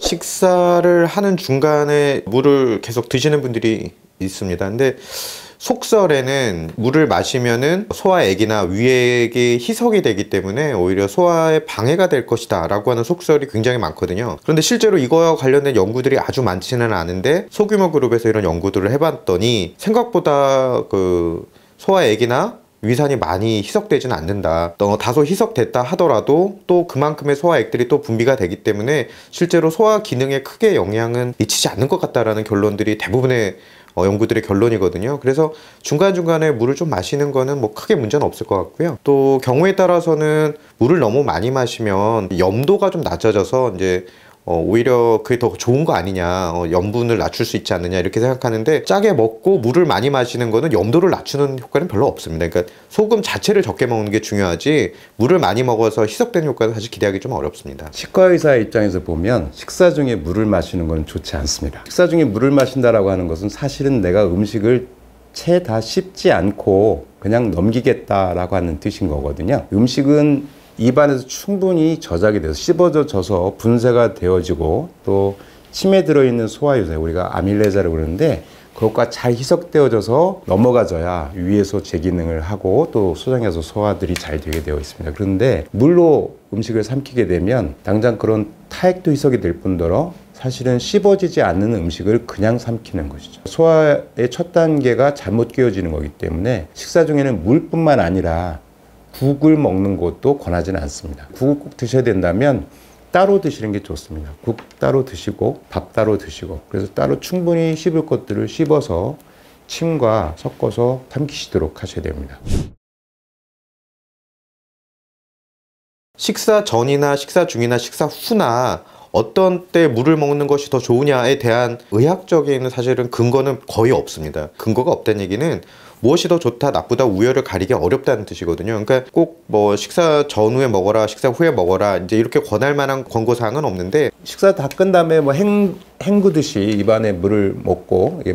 식사를 하는 중간에 물을 계속 드시는 분들이 있습니다. 근데 속설에는 물을 마시면은 소화액이나 위액이 희석이 되기 때문에 오히려 소화에 방해가 될 것이다 라고 하는 속설이 굉장히 많거든요. 그런데 실제로 이거와 관련된 연구들이 아주 많지는 않은데 소규모 그룹에서 이런 연구들을 해봤더니 생각보다 그 소화액이나 위산이 많이 희석되지는 않는다. 다소 희석됐다 하더라도 또 그만큼의 소화액들이 또 분비가 되기 때문에 실제로 소화 기능에 크게 영향은 미치지 않는 것 같다라는 결론들이 대부분의 연구들의 결론이거든요. 그래서 중간중간에 물을 좀 마시는 거는 뭐 크게 문제는 없을 것 같고요. 또 경우에 따라서는 물을 너무 많이 마시면 염도가 좀 낮아져서 이제 오히려 그게 더 좋은 거 아니냐, 염분을 낮출 수 있지 않느냐 이렇게 생각하는데, 짜게 먹고 물을 많이 마시는 거는 염도를 낮추는 효과는 별로 없습니다. 그러니까 소금 자체를 적게 먹는 게 중요하지 물을 많이 먹어서 희석되는 효과는 사실 기대하기 좀 어렵습니다. 치과의사의 입장에서 보면 식사 중에 물을 마시는 건 좋지 않습니다. 식사 중에 물을 마신다라고 하는 것은 사실은 내가 음식을 채 다 씹지 않고 그냥 넘기겠다라고 하는 뜻인 거거든요. 음식은 입안에서 충분히 저장이 돼서 씹어져서 분쇄가 되어지고 또 침에 들어있는 소화유제, 우리가 아밀레자라고 그러는데 그것과 잘 희석되어져서 넘어가져야 위에서 제 기능을 하고 또 소장에서 소화들이 잘 되게 되어 있습니다. 그런데 물로 음식을 삼키게 되면 당장 그런 타액도 희석이 될 뿐더러 사실은 씹어지지 않는 음식을 그냥 삼키는 것이죠. 소화의 첫 단계가 잘못 끼워지는 거기 때문에 식사 중에는 물뿐만 아니라 국을 먹는 것도 권하지는 않습니다. 국을 꼭 드셔야 된다면 따로 드시는 게 좋습니다. 국 따로 드시고 밥 따로 드시고, 그래서 따로 충분히 씹을 것들을 씹어서 침과 섞어서 삼키시도록 하셔야 됩니다. 식사 전이나 식사 중이나 식사 후나 어떤 때 물을 먹는 것이 더 좋으냐에 대한 의학적인 사실은 근거는 거의 없습니다. 근거가 없다는 얘기는 무엇이 더 좋다 나쁘다 우열을 가리기 어렵다는 뜻이거든요. 그러니까 꼭 뭐 식사 전후에 먹어라, 식사 후에 먹어라 이제 이렇게 권할 만한 권고사항은 없는데, 식사 다 끝 다음에 뭐 헹구듯이 입안에 물을 먹고 이게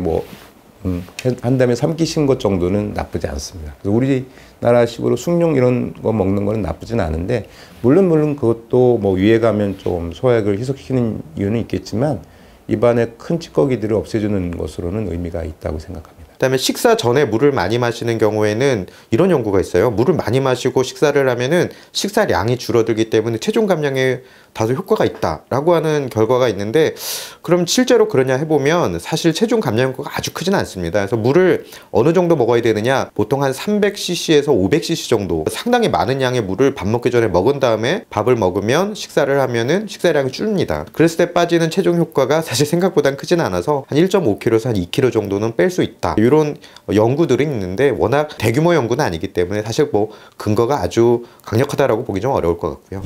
한 다음에 삼키신 것 정도는 나쁘지 않습니다. 그래서 우리나라식으로 숭늉 이런 거 먹는 거는 나쁘진 않은데, 물론 그것도 뭐 위에 가면 좀 소화액을 희석시키는 이유는 있겠지만 입안에 큰 찌꺼기들을 없애주는 것으로는 의미가 있다고 생각합니다. 그다음에 식사 전에 물을 많이 마시는 경우에는 이런 연구가 있어요. 물을 많이 마시고 식사를 하면은 식사량이 줄어들기 때문에 체중 감량에 다소 효과가 있다라고 하는 결과가 있는데, 그럼 실제로 그러냐 해보면 사실 체중 감량 효과가 아주 크지는 않습니다. 그래서 물을 어느 정도 먹어야 되느냐, 보통 한 300cc에서 500cc 정도 상당히 많은 양의 물을 밥 먹기 전에 먹은 다음에 밥을 먹으면 식사를 하면은 식사량이 줄입니다. 그랬을 때 빠지는 체중 효과가 사실 생각보단 크지는 않아서 한 1.5kg에서 한 2kg 정도는 뺄 수 있다, 이런 연구들이 있는데 워낙 대규모 연구는 아니기 때문에 사실 뭐 근거가 아주 강력하다라고 보기 좀 어려울 것 같고요.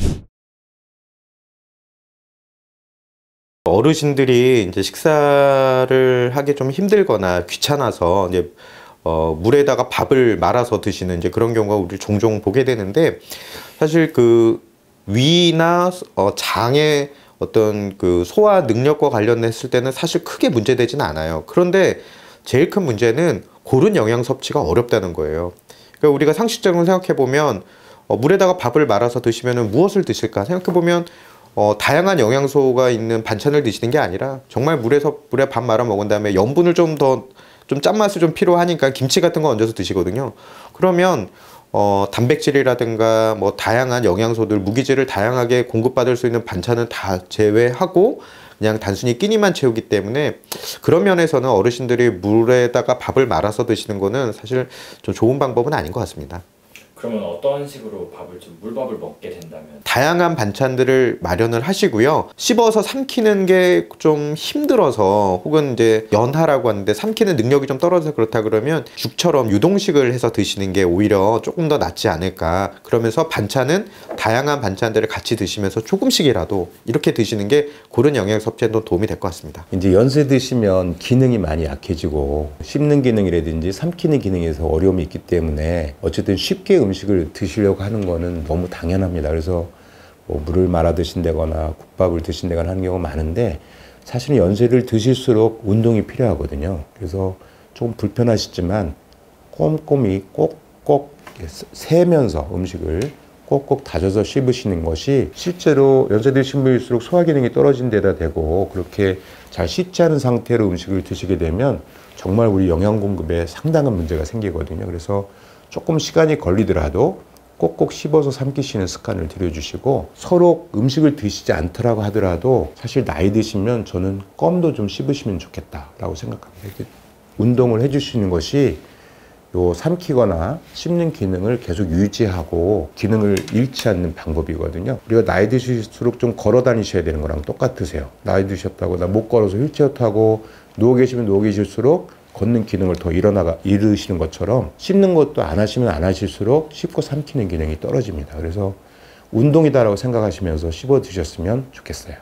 어르신들이 이제 식사를 하기 좀 힘들거나 귀찮아서 이제 물에다가 밥을 말아서 드시는 이제 그런 경우가 우리 종종 보게 되는데, 사실 그 위나 장의 어떤 그 소화 능력과 관련했을 때는 사실 크게 문제되지는 않아요. 그런데 제일 큰 문제는 고른 영양 섭취가 어렵다는 거예요. 그러니까 우리가 상식적으로 생각해 보면 물에다가 밥을 말아서 드시면 무엇을 드실까 생각해 보면 다양한 영양소가 있는 반찬을 드시는 게 아니라 정말 물에 밥 말아 먹은 다음에 염분을 좀 짠맛이 좀 필요하니까 김치 같은 거 얹어서 드시거든요. 그러면 단백질이라든가 뭐 다양한 영양소들, 무기질을 다양하게 공급받을 수 있는 반찬은 다 제외하고 그냥 단순히 끼니만 채우기 때문에, 그런 면에서는 어르신들이 물에다가 밥을 말아서 드시는 거는 사실 좀 좋은 방법은 아닌 것 같습니다. 그러면 어떤 식으로 물밥을 먹게 된다면? 다양한 반찬들을 마련을 하시고요. 씹어서 삼키는 게 좀 힘들어서 혹은 이제 연하라고 하는데 삼키는 능력이 좀 떨어져서 그렇다 그러면 죽처럼 유동식을 해서 드시는 게 오히려 조금 더 낫지 않을까. 그러면서 반찬은 다양한 반찬들을 같이 드시면서 조금씩이라도 이렇게 드시는 게 고른 영양 섭취에도 도움이 될 것 같습니다. 이제 연세 드시면 기능이 많이 약해지고 씹는 기능이라든지 삼키는 기능에서 어려움이 있기 때문에 어쨌든 쉽게 음식을 드시려고 하는 거는 너무 당연합니다. 그래서 뭐 물을 말아 드신다거나 국밥을 드신다거나 하는 경우가 많은데, 사실은 연세를 드실수록 운동이 필요하거든요. 그래서 조금 불편하시지만 꼼꼼히 꼭꼭 세면서 음식을 꼭꼭 다져서 씹으시는 것이 실제로 연세 드신 분일수록 소화 기능이 떨어진 데다 대고 그렇게 잘 씹지 않은 상태로 음식을 드시게 되면 정말 우리 영양 공급에 상당한 문제가 생기거든요. 그래서 조금 시간이 걸리더라도 꼭꼭 씹어서 삼키시는 습관을 들여주시고, 서로 음식을 드시지 않더라고 하더라도 사실 나이 드시면 저는 껌도 좀 씹으시면 좋겠다라고 생각합니다. 이렇게 운동을 해주시는 것이 요 삼키거나 씹는 기능을 계속 유지하고 기능을 잃지 않는 방법이거든요. 우리가 나이 드실수록 좀 걸어 다니셔야 되는 거랑 똑같으세요. 나이 드셨다고 나 못 걸어서 휠체어 타고 누워 계시면 누워 계실수록 걷는 기능을 더 잃으시는 것처럼 씹는 것도 안 하시면 안 하실수록 씹고 삼키는 기능이 떨어집니다. 그래서 운동이다라고 생각하시면서 씹어 드셨으면 좋겠어요.